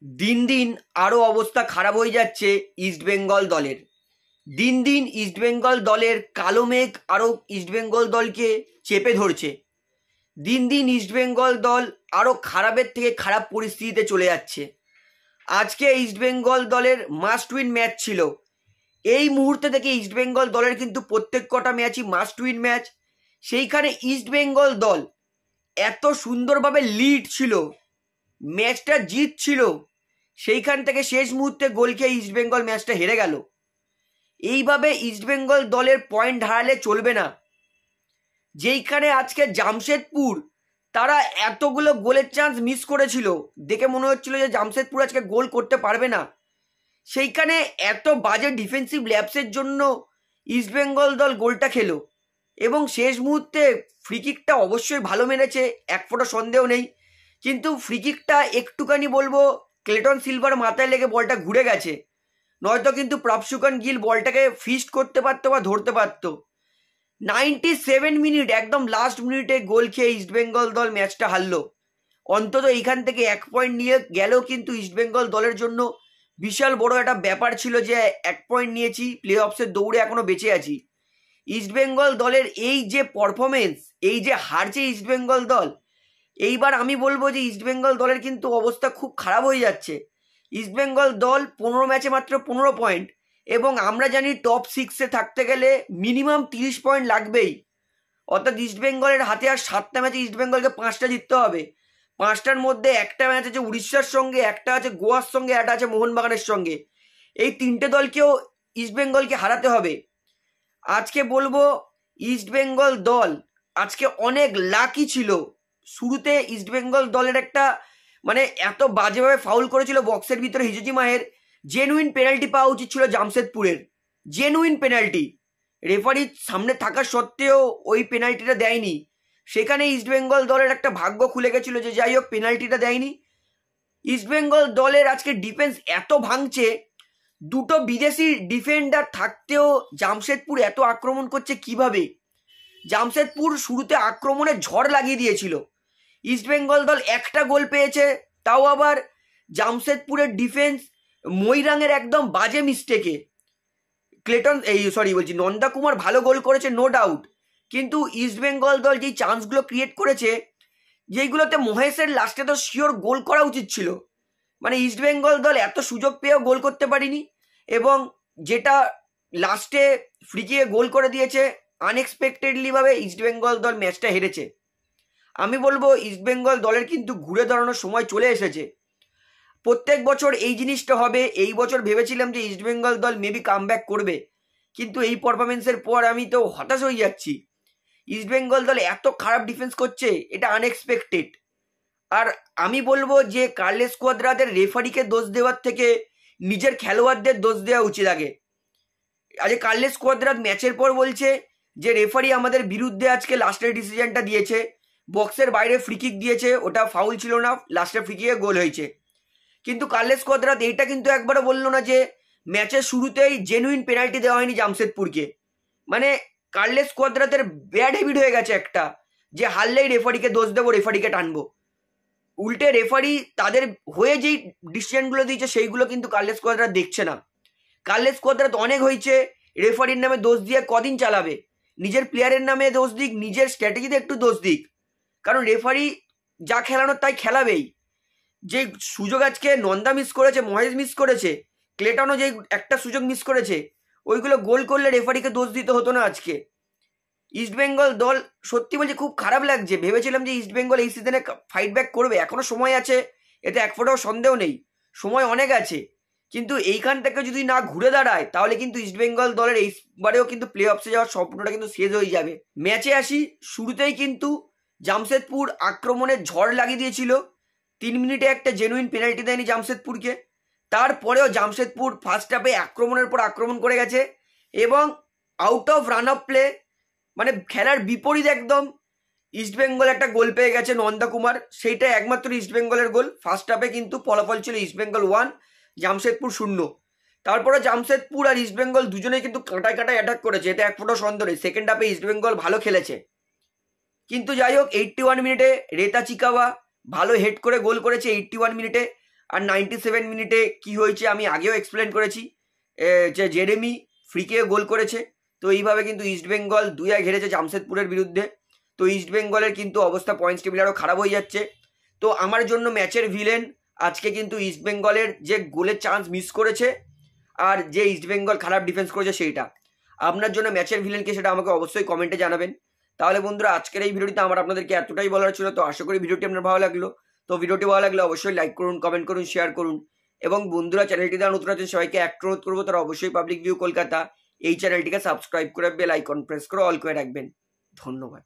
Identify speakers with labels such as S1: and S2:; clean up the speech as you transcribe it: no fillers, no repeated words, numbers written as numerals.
S1: দিন দিন আরও অবস্থা খারাপ হয়ে যাচ্ছে ইস্টবেঙ্গল দলের। দিন দিন ইস্টবেঙ্গল দলের কালো মেঘ আরও ইস্টবেঙ্গল দলকে চেপে ধরছে। দিন দিন ইস্টবেঙ্গল দল আরও খারাপের থেকে খারাপ পরিস্থিতিতে চলে যাচ্ছে। আজকে ইস্টবেঙ্গল দলের মাস্ট উইন ম্যাচ ছিল। এই মুহূর্তে থেকে ইস্টবেঙ্গল দলের কিন্তু প্রত্যেক কটা ম্যাচই মাস্ট উইন ম্যাচ। সেইখানে ইস্টবেঙ্গল দল এত সুন্দরভাবে লিড ছিল, ম্যাচটা জিতছিল, সেইখান থেকে শেষ মুহূর্তে গোল খেয়ে ইস্টবেঙ্গল ম্যাচটা হেরে গেল। এইভাবে ইস্টবেঙ্গল দলের পয়েন্ট হারালে চলবে না। যেইখানে আজকে জামশেদপুর তারা এতগুলো গোলের চান্স মিস করেছিল, দেখে মনে হচ্ছিল যে জামশেদপুর আজকে গোল করতে পারবে না। সেইখানে এত বাজে ডিফেন্সিভ ল্যাপসের জন্য ইস্টবেঙ্গল দল গোলটা খেলো এবং শেষ মুহূর্তে ফ্রিকিকটা অবশ্যই ভালো মেরেছে, এক ফোঁটা সন্দেহ নেই। কিন্তু ফ্রিকিকটা একটুখানি বলবো ক্লেটন সিলভার মাথায় লেগে বলটা ঘুরে গেছে, নয়তো কিন্তু প্রভশুকন গিল বলটাকে ফিস্ট করতে পারতো বা ধরতে পারতো। 97 মিনিট, একদম লাস্ট মিনিটে গোল খেয়ে ইস্টবেঙ্গল দল ম্যাচটা হারলো। অন্তত এইখান থেকে 1 পয়েন্ট নিয়ে গেলেও কিন্তু ইস্টবেঙ্গল দলের জন্য বিশাল বড় একটা ব্যাপার ছিল যে 1 পয়েন্ট নিয়েছি, প্লে অফসের দৌড়ে এখনো বেঁচে আছি। ইস্টবেঙ্গল দলের এই যে পারফরমেন্স, এই যে হারছে ইস্টবেঙ্গল দল, এইবার আমি বলবো যে ইস্টবেঙ্গল দলের কিন্তু অবস্থা খুব খারাপ হয়ে যাচ্ছে। ইস্টবেঙ্গল দল 15 ম্যাচে মাত্র 15 পয়েন্ট, এবং আমরা জানি টপ 6-এ থাকতে গেলে মিনিমাম 30 পয়েন্ট লাগবেই। অর্থাৎ ইস্টবেঙ্গলের হাতে আর 7টা ম্যাচে ইস্টবেঙ্গলকে 5টা জিততে হবে। 5টার মধ্যে একটা ম্যাচ আছে উড়িষ্যার সঙ্গে, একটা আছে গোয়ার সঙ্গে, একটা আছে মোহনবাগানের সঙ্গে। এই 3টে দলকেও ইস্টবেঙ্গলকে হারাতে হবে। আজকে বলবো ইস্টবেঙ্গল দল আজকে অনেক লাকি ছিল। শুরুতে ইস্টবেঙ্গল দলের একটা এত বাজেভাবে ফাউল করেছিল বক্সের ভিতরে হিজুজি মাহের, জেনুইন পেনাল্টি পাওয়া উচিত ছিল জামশেদপুরের, জেনুইন পেনাল্টি। রেফারির সামনে থাকা সত্ত্বেও ওই পেনাল্টিটা দেয়নি। সেখানে ইস্টবেঙ্গল দলের একটা ভাগ্য খুলে গেছিল যে যাই হোক পেনাল্টিটা দেয়নি। ইস্টবেঙ্গল দলের আজকে ডিফেন্স এত ভাঙছে, দুটো বিদেশি ডিফেন্ডার থাকতেও জামশেদপুর এত আক্রমণ করছে কিভাবে? জামশেদপুর শুরুতে আক্রমণে ঝড় লাগিয়ে দিয়েছিল। ইস্টবেঙ্গল দল একটা গোল পেয়েছে, তাও আবার জামশেদপুরের ডিফেন্স মইরাঙের একদম বাজে মিস্টেকে। নন্দা কুমার ভালো গোল করেছে নো ডাউট, কিন্তু ইস্টবেঙ্গল দল যেই চান্সগুলো ক্রিয়েট করেছে, যেইগুলোতে মহেশের লাস্টে তো শিওর গোল করা উচিত ছিল, ইস্টবেঙ্গল দল এত সুযোগ পেয়েও গোল করতে পারিনি। এবং যেটা লাস্টে ফ্রিকিয়ে গোল করে দিয়েছে, আনএক্সপেক্টেডলি ভাবে ইস্টবেঙ্গল দল ম্যাচটা হেরেছে। আমি বলবো ইস্টবেঙ্গল দলের কিন্তু ঘুরে দাঁড়ানোর সময় চলে এসেছে। প্রত্যেক বছর এই জিনিসটা হবে। এই বছর ভেবেছিলাম যে ইস্টবেঙ্গল দল মেবি কামব্যাক করবে, কিন্তু এই পারফরমেন্সের পর আমি তো হতাশ হয়ে যাচ্ছি। ইস্টবেঙ্গল দল এত খারাপ ডিফেন্স করছে, এটা আনএক্সপেক্টেড। আর আমি বলবো যে কার্লেস কোয়াদ্রাদের রেফারিকে দোষ দেওয়ার থেকে নিজের খেলোয়াড়দের দোষ দেওয়া উচিত আগে। আজ কার্লেস কোয়াদ্রাদ ম্যাচের পর বলছে যে রেফারি আমাদের বিরুদ্ধে আজকে লাস্টের ডিসিশনটা দিয়েছে, বক্সের বাইরে ফ্রিকিক দিয়েছে, ওটা ফাউল ছিল না, লাস্টের ফ্রিকিকে গোল হয়েছে। কিন্তু কার্লেস কোয়াদ্রাদ এইটা কিন্তু একবারও বললো না যে ম্যাচের শুরুতেই জেনুইন পেনাল্টি দেওয়া হয়নি জামশেদপুরকে। কার্লেস কোয়াদ্রাদের ব্যাড হ্যাবিট হয়ে গেছে একটা, যে হারলেই রেফারিকে দোষ দেবো, রেফারিকে টানবো। উল্টে রেফারি তাদের হয়ে যেই ডিসিশনগুলো দিয়েছে সেইগুলো কিন্তু কার্লেস কোয়াদ্রাদ দেখছে না। কার্লেস কোয়াদ্রাদ অনেক হয়েছে, রেফারির নামে দোষ দিয়ে কদিন চালাবে? নিজের প্লেয়ারের নামে দোষ দিক, নিজের স্ট্র্যাটেজিতে একটু দোষ দিক, কারণ রেফারি যা খেলানোর তাই খেলাবেই। যে সুযোগ আজকে নন্দা মিস করেছে, মহেশ মিস করেছে, ক্লেটনও যে একটা সুযোগ মিস করেছে, ওইগুলো গোল করলে রেফারিকে দোষ দিতে হতো না আজকে। ইস্টবেঙ্গল দল সত্যি বলছে খুব খারাপ লাগছে। ভেবেছিলাম যে ইস্টবেঙ্গল এই সিজনে ফাইট ব্যাক করবে, এখনো সময় আছে, এতে এক ফোঁটাও সন্দেহ নেই, সময় অনেক আছে। কিন্তু এইখান থেকে যদি না ঘুরে দাঁড়ায় তাহলে কিন্তু ইস্টবেঙ্গল দলের এইবারেও কিন্তু প্লে অফসে যাওয়ার স্বপ্নটা কিন্তু শেষ হয়ে যাবে। ম্যাচে আসি, শুরুতেই কিন্তু জামশেদপুর আক্রমণের ঝড় লাগিয়ে দিয়েছিল। 3 মিনিটে একটা জেনুইন পেনাল্টি দেয়নি জামশেদপুরকে। তারপরেও জামশেদপুর ফার্স্ট হাফে আক্রমণের পর আক্রমণ করে গেছে এবং out of run of play, খেলার বিপরীত একদম ইস্টবেঙ্গল একটা গোল পেয়ে গেছে নন্দা কুমার, সেইটা একমাত্র ইস্টবেঙ্গলের গোল। ফার্স্ট হাফে কিন্তু ফলাফল ছিল ইস্টবেঙ্গল 1 জামশেদপুর 0। তারপরে জামশেদপুর আর ইস্টবেঙ্গল দুজনেই কিন্তু কাঁটায় কাঁটায় অ্যাটাক করেছে, এটা এক ফোঁটা সন্দেহ নেই। সেকেন্ড হাফে ইস্টবেঙ্গল ভালো খেলেছে, কিন্তু যাই হোক 81 মিনিটে রেতা চিকাওয়া ভালো হেড করে গোল করেছে 81 মিনিটে। আর 97 মিনিটে কি হয়েছে আমি আগেও এক্সপ্লেন করেছি, যে জেরেমি ফ্রিকে গোল করেছে। তো এইভাবে কিন্তু ইস্টবেঙ্গল 2-1 হেরেছে জামশেদপুরের বিরুদ্ধে। তো ইস্টবেঙ্গলের কিন্তু অবস্থা পয়েন্টস টেবিল আরও খারাপ হয়ে যাচ্ছে। তো আমার জন্য ম্যাচের ভিলেন আজকে কিন্তু ইস্টবেঙ্গলের যে গোলের চান্স মিস করেছে আর যে ইস্টবেঙ্গল খারাপ ডিফেন্স করেছে সেইটা। আপনার জন্য ম্যাচের ভিলেনকে সেটা আমাকে অবশ্যই কমেন্টে জানাবেন। তাহলে বন্ধুরা আজকের এই ভিডিওটিতে আমার আপনাদেরকে এতটাই বলার ছিল। তো আশা করি ভিডিওটি আপনার ভালো লাগলো। তো ভিডিওটি ভালো লাগলে অবশ্যই লাইক করুন, কমেন্ট করুন, শেয়ার করুন এবং বন্ধুরা চ্যানেলটি দ্বারা নতুন আছেন সবাইকে একটা অনুরোধ করবো, তারা অবশ্যই পাবলিক ভিউ কলকাতা এই চ্যানেলটিকে সাবস্ক্রাইব করে বেল আইকন প্রেস করে অল করে রাখবেন। ধন্যবাদ।